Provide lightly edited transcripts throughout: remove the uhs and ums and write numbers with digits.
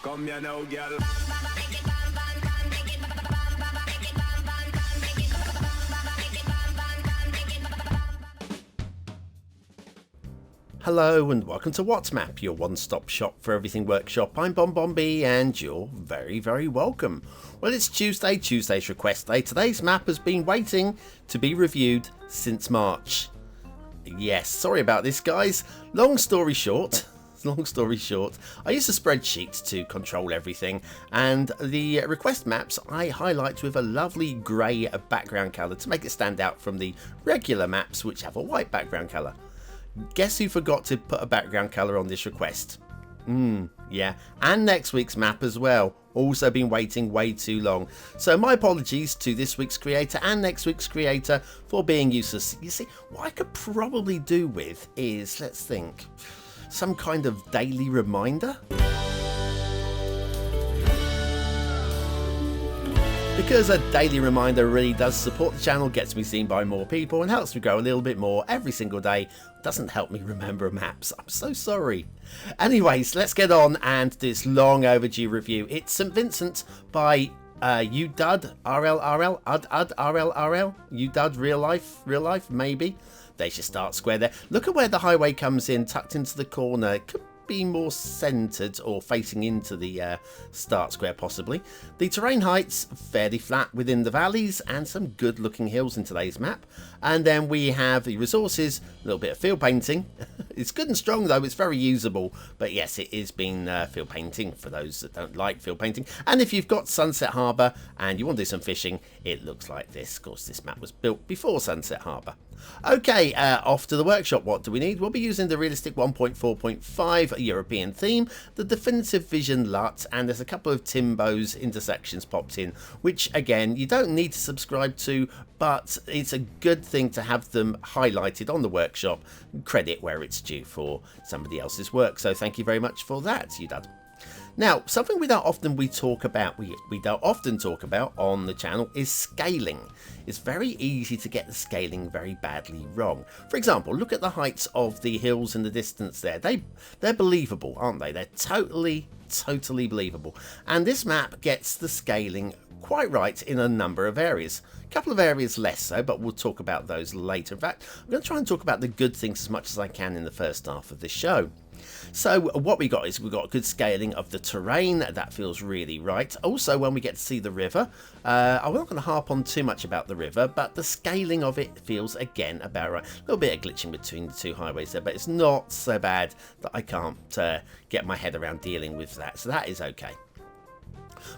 Come here now, girl. Hello and welcome to What's Map, your one-stop shop for everything workshop. I'm BonBonB and you're very, very welcome. Well, it's Tuesday's request day. Today's map has been waiting to be reviewed since March. Yes, sorry about this, guys. Long story short, I use a spreadsheet to control everything, and the request maps I highlight with a lovely grey background colour to make it stand out from the regular maps which have a white background colour. Guess who forgot to put a background colour on this request? Yeah, and next week's map as well. Also been waiting way too long. So my apologies to this week's creator and next week's creator for being useless. You see, what I could probably do with is, let's think, some kind of daily reminder? Because a daily reminder really does support the channel, gets me seen by more people and helps me grow a little bit more every single day. Doesn't help me remember maps. I'm so sorry. Anyways, let's get on and this long overdue review. It's St. Vincent by ududrlrl, ududrlrl, real life, maybe. There's your start square there. Look at where the highway comes in, tucked into the corner. It could be more centered or facing into the start square possibly. The terrain heights fairly flat within the valleys and some good looking hills in today's map. And then we have the resources, a little bit of field painting. It's good and strong though, it's very usable, but yes, it is being field painting for those that don't like field painting. And if you've got Sunset Harbour and you want to do some fishing, it looks like this. Of course, this map was built before Sunset Harbour. Okay, off to the workshop. What do we need? We'll be using the realistic 1.4.5 European theme, the definitive vision LUT, and there's a couple of Timbo's intersections popped in, which again, you don't need to subscribe to, but it's a good thing to have them highlighted on the workshop. Credit where it's due for somebody else's work, so thank you very much for that, udud. Now, something we don't often talk about on the channel is scaling. It's very easy to get the scaling very badly wrong. For example, look at the heights of the hills in the distance there. They're believable, aren't they? They're totally believable. And this map gets the scaling quite right in a number of areas. A couple of areas less so, but we'll talk about those later. In fact, I'm going to try and talk about the good things as much as I can in the first half of this show. So what we got is we've got good scaling of the terrain. That feels really right. Also, when we get to see the river, I'm not going to harp on too much about the river, but the scaling of it feels again about right. A little bit of glitching between the two highways there, but it's not so bad that I can't get my head around dealing with that. So that is okay.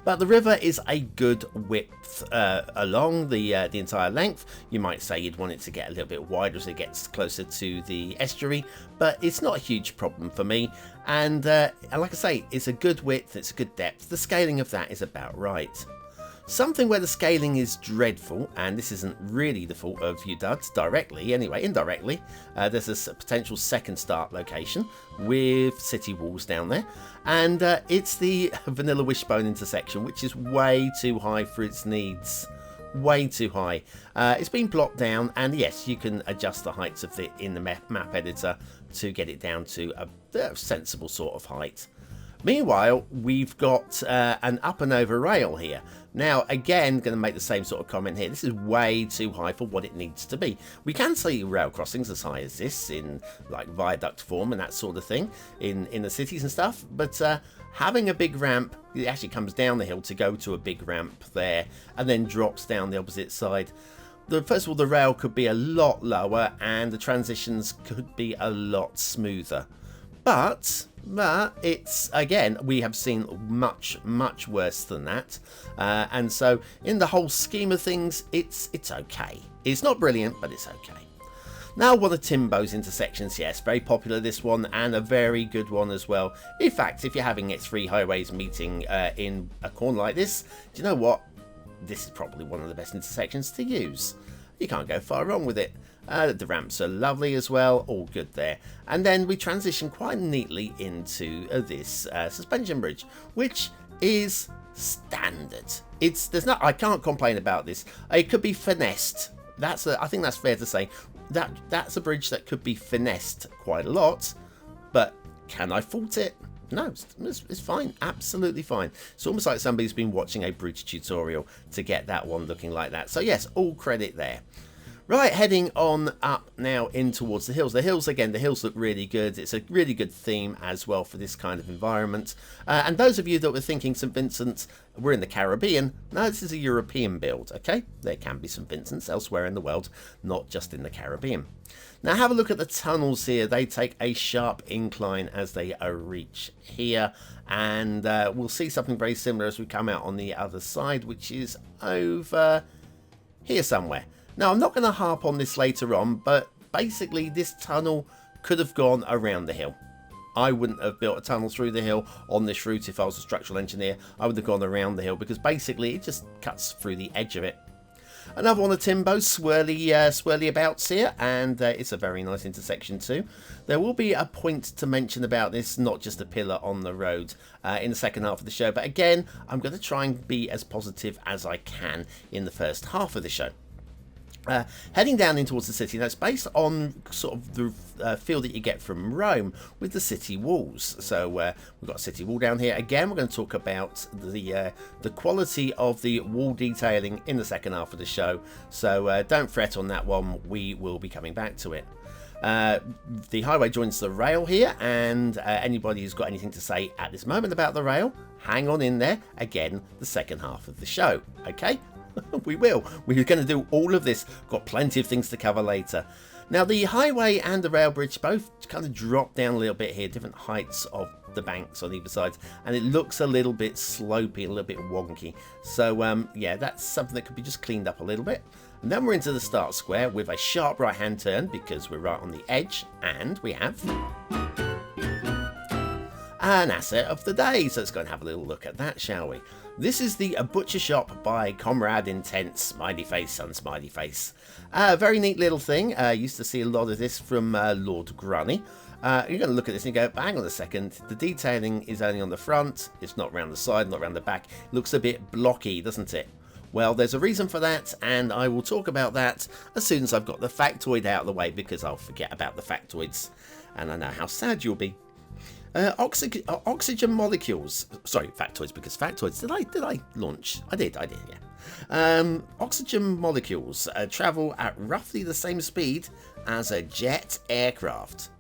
But the river is a good width along the entire length. You might say you'd want it to get a little bit wider as it gets closer to the estuary, but it's not a huge problem for me. And like I say, it's a good width, it's a good depth. The scaling of that is about right. Something where the scaling is dreadful, and this isn't really the fault of ududs directly, anyway, indirectly, there's a potential second start location with city walls down there, and it's the Vanilla Wishbone intersection, which is way too high for its needs. Way too high. It's been blocked down, and yes, you can adjust the heights of it in the map editor to get it down to a sensible sort of height. Meanwhile, we've got an up and over rail here. Now, again, going to make the same sort of comment here. This is way too high for what it needs to be. We can see rail crossings as high as this in like viaduct form and that sort of thing in the cities and stuff. But having a big ramp, it actually comes down the hill to go to a big ramp there and then drops down the opposite side. First of all, the rail could be a lot lower and the transitions could be a lot smoother. But it's, again, we have seen much worse than that, and so in the whole scheme of things, it's okay. It's not brilliant, but it's okay. Now, one of Timbo's intersections, yes, very popular, this one, and a very good one as well. In fact, if you're having it three highways meeting in a corner like this, do you know what? This is probably one of the best intersections to use. You can't go far wrong with it. The ramps are lovely as well, all good there. And then we transition quite neatly into this suspension bridge, which is standard. I can't complain about this. It could be finessed. I think that's fair to say. That's a bridge that could be finessed quite a lot, but can I fault it? No, it's fine. Absolutely fine. It's almost like somebody's been watching a brutal tutorial to get that one looking like that. So yes, all credit there. Right, heading on up now in towards the hills. The hills, again, the hills look really good. It's a really good theme as well for this kind of environment. And those of you that were thinking St. Vincent's were in the Caribbean, no, this is a European build, okay? There can be St. Vincent's elsewhere in the world, not just in the Caribbean. Now have a look at the tunnels here. They take a sharp incline as they reach here. And we'll see something very similar as we come out on the other side, which is over here somewhere. Now, I'm not going to harp on this later on, but basically this tunnel could have gone around the hill. I wouldn't have built a tunnel through the hill on this route if I was a structural engineer. I would have gone around the hill because basically it just cuts through the edge of it. Another one of Timbo's swirly abouts here, and it's a very nice intersection too. There will be a point to mention about this, not just a pillar on the road, in the second half of the show. But again, I'm going to try and be as positive as I can in the first half of the show. Heading down in towards the city. Now it's based on sort of the feel that you get from Rome with the city walls. So we've got a city wall down here. Again, we're going to talk about the quality of the wall detailing in the second half of the show. So don't fret on that one. We will be coming back to it. The highway joins the rail here, and anybody who's got anything to say at this moment about the rail, hang on in there. Again, the second half of the show. Okay? We will. We're going to do all of this. Got plenty of things to cover later. Now, the highway and the rail bridge both kind of drop down a little bit here, different heights of the banks on either side, and it looks a little bit slopey, a little bit wonky. So, yeah, that's something that could be just cleaned up a little bit. And then we're into the start square with a sharp right-hand turn because we're right on the edge, and we have an asset of the day. So let's go and have a little look at that, shall we? This is the Butcher Shop by Comrade Intense, smiley face, sun smiley face. Very neat little thing. Used to see a lot of this from Lord Grunny. You're going to look at this and go, hang on a second, the detailing is only on the front, it's not around the side, not around the back. It looks a bit blocky, doesn't it? Well, there's a reason for that, and I will talk about that as soon as I've got the factoid out of the way, because I'll forget about the factoids, and I know how sad you'll be. Oxygen molecules. Sorry, factoids, because factoids. Did I launch? I did. Yeah. Oxygen molecules travel at roughly the same speed as a jet aircraft.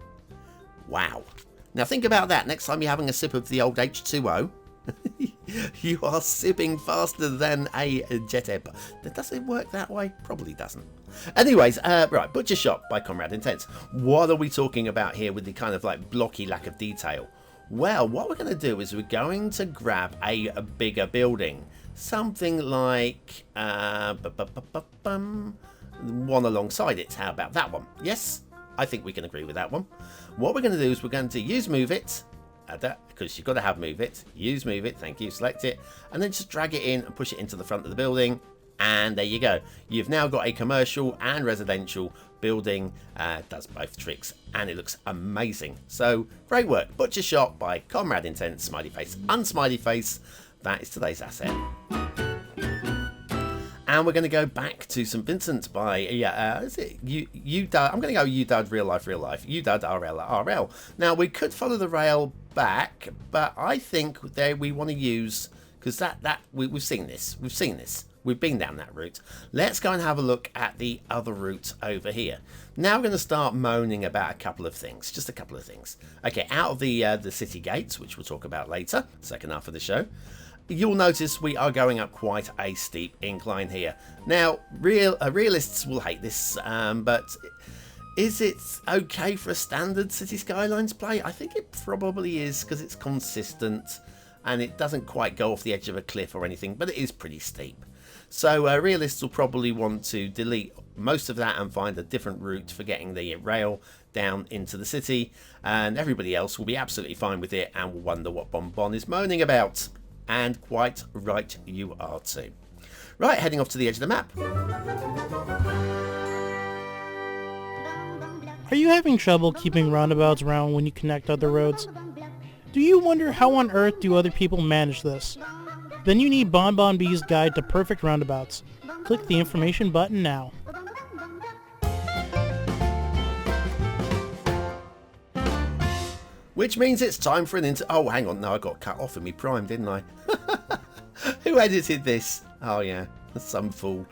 Wow. Now think about that. Next time you're having a sip of the old H2O, you are sipping faster than a jet aircraft. Does it work that way? Probably doesn't. Anyways, right, Butcher Shop by Comrade Intense. What are we talking about here with the kind of like blocky lack of detail? Well, what we're going to do is we're going to grab a bigger building. Something like one alongside it. How about that one? Yes, I think we can agree with that one. What we're going to do is we're going to use Move It. Because you've got to have Move It. Use Move It, thank you, select it, and then just drag it in and push it into the front of the building, and there you go. You've now got a commercial and residential building. Does both tricks, and it looks amazing. So great work. Butcher Shop by Comrade Intense, smiley face, unsmiley face. That is today's asset. And we're going to go back to St. Vincent by, is it udud? I'm going to go udud real life, ududrlrl. Now, we could follow the rail back, but I think we want to use, because we've seen this. We've been down that route. Let's go and have a look at the other route over here. Now we're going to start moaning about a couple of things, just a couple of things. Okay, out of the city gates, which we'll talk about later, second half of the show. You'll notice we are going up quite a steep incline here. Now, realists will hate this, but is it okay for a standard Cities Skylines play? I think it probably is, because it's consistent and it doesn't quite go off the edge of a cliff or anything, but it is pretty steep. So realists will probably want to delete most of that and find a different route for getting the rail down into the city, and everybody else will be absolutely fine with it and will wonder what BonBonB is moaning about. And quite right you are too. Right, heading off to the edge of the map. Are you having trouble keeping roundabouts around when you connect other roads? Do you wonder how on earth do other people manage this? Then you need BonBonB's Guide to Perfect Roundabouts. Click the information button now. which means it's time for an oh, hang on. No, I got cut off in me prime, didn't I? Who edited this? Oh, yeah. Some fool.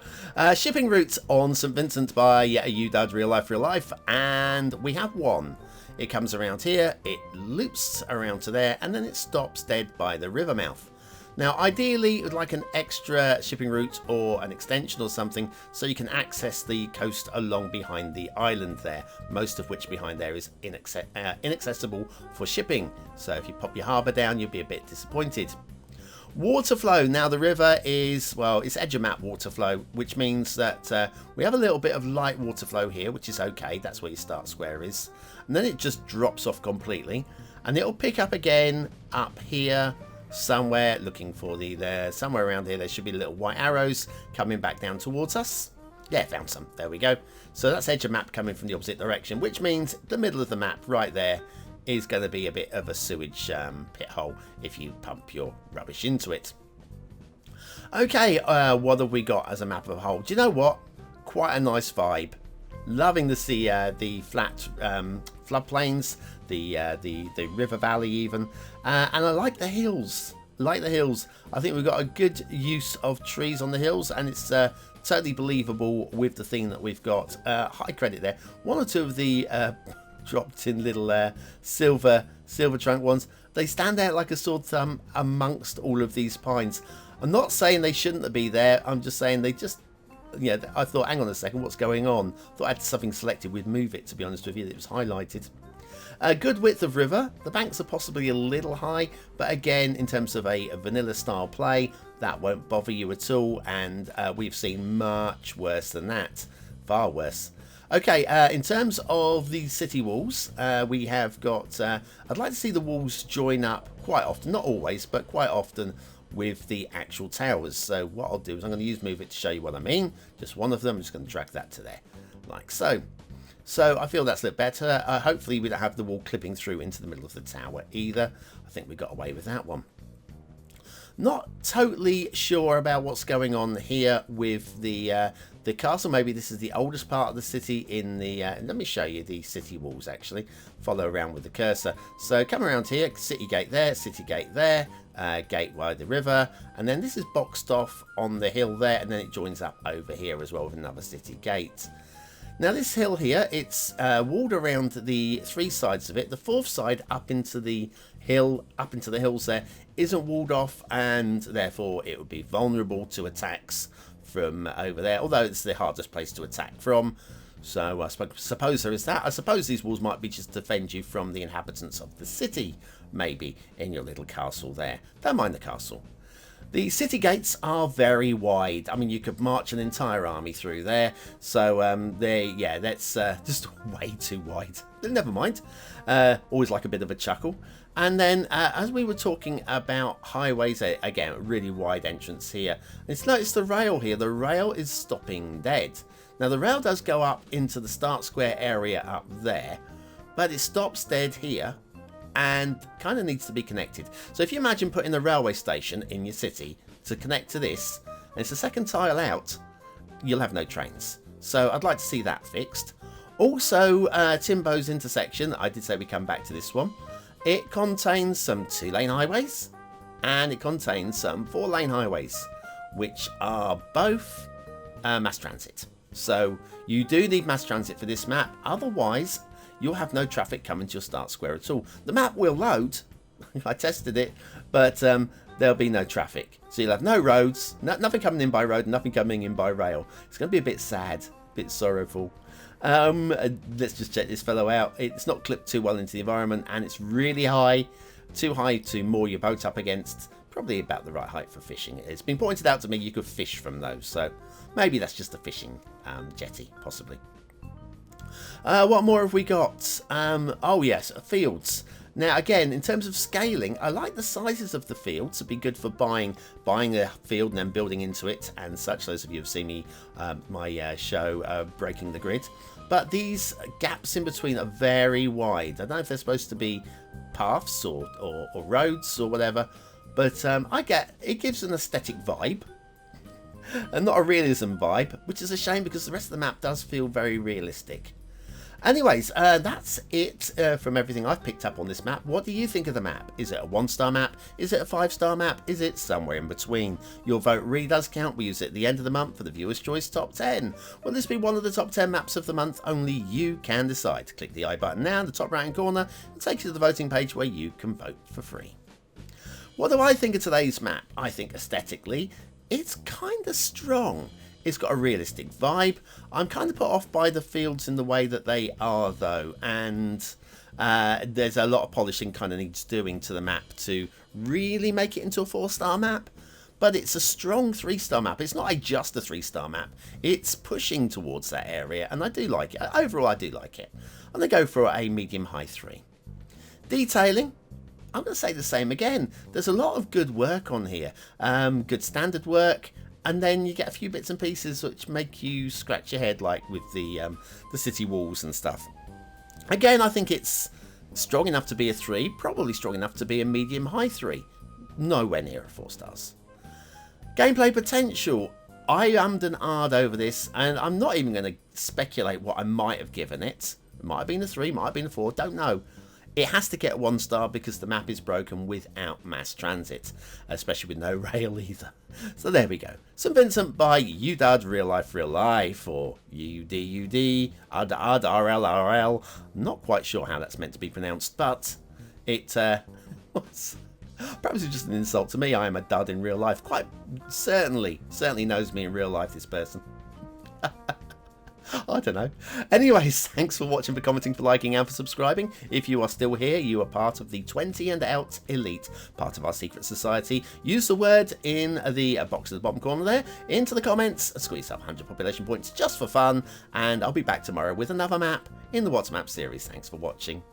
Shipping routes on St. Vincent by ududrlrl Real Life. And we have one. It comes around here. It loops around to there. And then it stops dead by the river mouth. Now, ideally, you'd like an extra shipping route or an extension or something so you can access the coast along behind the island there, most of which behind there is inaccessible for shipping. So if you pop your harbour down, you'll be a bit disappointed. Water flow. Now, the river is, well, it's edge of map water flow, which means that we have a little bit of light water flow here, which is okay. That's where your start square is. And then it just drops off completely. And it'll pick up again up here. Somewhere, looking for somewhere around here there should be little white arrows coming back down towards us. Yeah, found some. There we go. So that's edge of map coming from the opposite direction, which means the middle of the map right there is going to be a bit of a sewage pit hole if you pump your rubbish into it. Okay, what have we got as a map of a hole? Do you know what? Quite a nice vibe. Loving to see the flat floodplains, the river valley even, and I like the hills. I think we've got a good use of trees on the hills, and it's totally believable with the theme that we've got. High credit there. One or two of the dropped in little silver trunk ones, they stand out like a sore thumb amongst all of these pines. I'm not saying they shouldn't be there. I'm just saying they just, yeah, I thought, hang on a second, what's going on? Thought I had something selected with move it, to be honest with you. It was highlighted. A good width of river. The banks are possibly a little high, but again, in terms of a vanilla style play, that won't bother you at all. And we've seen much worse than that. Far worse. Okay, in terms of the city walls, we have got, I'd like to see the walls join up quite often, not always, but quite often, with the actual towers. So what I'll do is I'm going to use move it to show you what I mean. Just one of them. I'm just going to drag that to there, like so. So I feel that's a bit better. Hopefully we don't have the wall clipping through into the middle of the tower either. I think we got away with that one. Not totally sure about what's going on here with the castle. Maybe this is the oldest part of the city in the... let me show you the city walls, actually. Follow around with the cursor. So come around here, city gate there, gate by the river. And then this is boxed off on the hill there, and then it joins up over here as well with another city gate. Now this hill here, it's walled around the three sides of it. The fourth side up into the hills there isn't walled off, and therefore it would be vulnerable to attacks from over there, although it's the hardest place to attack from. So I suppose there is that. I suppose these walls might be just to defend you from the inhabitants of the city, maybe, in your little castle there. Don't mind the castle. The city gates are very wide. I mean, you could march an entire army through there. So, yeah, that's just way too wide. Never mind. Always like a bit of a chuckle. And then, as we were talking about highways, again, a really wide entrance here. Notice the rail here. The rail is stopping dead. Now, the rail does go up into the start square area up there, but it stops dead here and kind of needs to be connected. So if you imagine putting a railway station in your city to connect to this, and it's the second tile out, you'll have no trains. So I'd like to see that fixed. Also, Timbo's intersection, I did say we come back to this one. It contains some 2-lane highways, and it contains some 4-lane highways, which are both mass transit. So you do need mass transit for this map, otherwise you'll have no traffic coming to your start square at all. The map will load, I tested it, but there'll be no traffic. So you'll have no roads, nothing coming in by road, nothing coming in by rail. It's going to be a bit sad, a bit sorrowful. Let's just check this fellow out. It's not clipped too well into the environment, and it's really high, too high to moor your boat up against. Probably about the right height for fishing. It's been pointed out to me you could fish from those, so maybe that's just a fishing jetty, possibly. What more have we got? Oh yes, fields. Now again, in terms of scaling, I like the sizes of the fields. It'd be good for buying a field and then building into it and such. Those of you who've seen me, my show, Breaking the Grid. But these gaps in between are very wide. I don't know if they're supposed to be paths or roads or whatever, but it gives an aesthetic vibe. And not a realism vibe, which is a shame because the rest of the map does feel very realistic. Anyways, that's it from everything I've picked up on this map. What do you think of the map? Is it a 1-star map? Is it a 5-star map? Is it somewhere in between? Your vote really does count. We use it at the end of the month for the Viewer's Choice Top 10. Will this be one of the top 10 maps of the month? Only you can decide. Click the I button now in the top right hand corner and take you to the voting page where you can vote for free. What do I think of today's map? I think aesthetically, it's kind of strong. It's got a realistic vibe. I'm kind of put off by the fields in the way that they are though, and there's a lot of polishing kind of needs doing to the map to really make it into a 4-star map. But it's a strong 3-star map. It's not just a 3-star map. It's pushing towards that area, and I do like it. Overall, I do like it. I'm going to go for a medium-high 3. Detailing, I'm going to say the same again. There's a lot of good work on here. Good standard work. And then you get a few bits and pieces which make you scratch your head, like with the city walls and stuff. Again, I think it's strong enough to be a 3, probably strong enough to be a medium-high 3. Nowhere near a 4 stars. Gameplay potential. I ummed and ahed over this, and I'm not even going to speculate what I might have given it. It might have been a 3, might have been a 4, don't know. It has to get 1 star because the map is broken without mass transit, especially with no rail either. So there we go. St Vincent by ududrlrl, real life, or ududrlrl. Not quite sure how that's meant to be pronounced, but it was. Perhaps it's just an insult to me. I am a dud in real life. Quite certainly knows me in real life, this person. I don't know. Anyways, thanks for watching, for commenting, for liking, and for subscribing. If you are still here, you are part of the 20 and out elite, part of our secret society. Use the word in the box at the bottom corner there, into the comments, squeeze up 100 population points just for fun, and I'll be back tomorrow with another map in the What's Map series. Thanks for watching.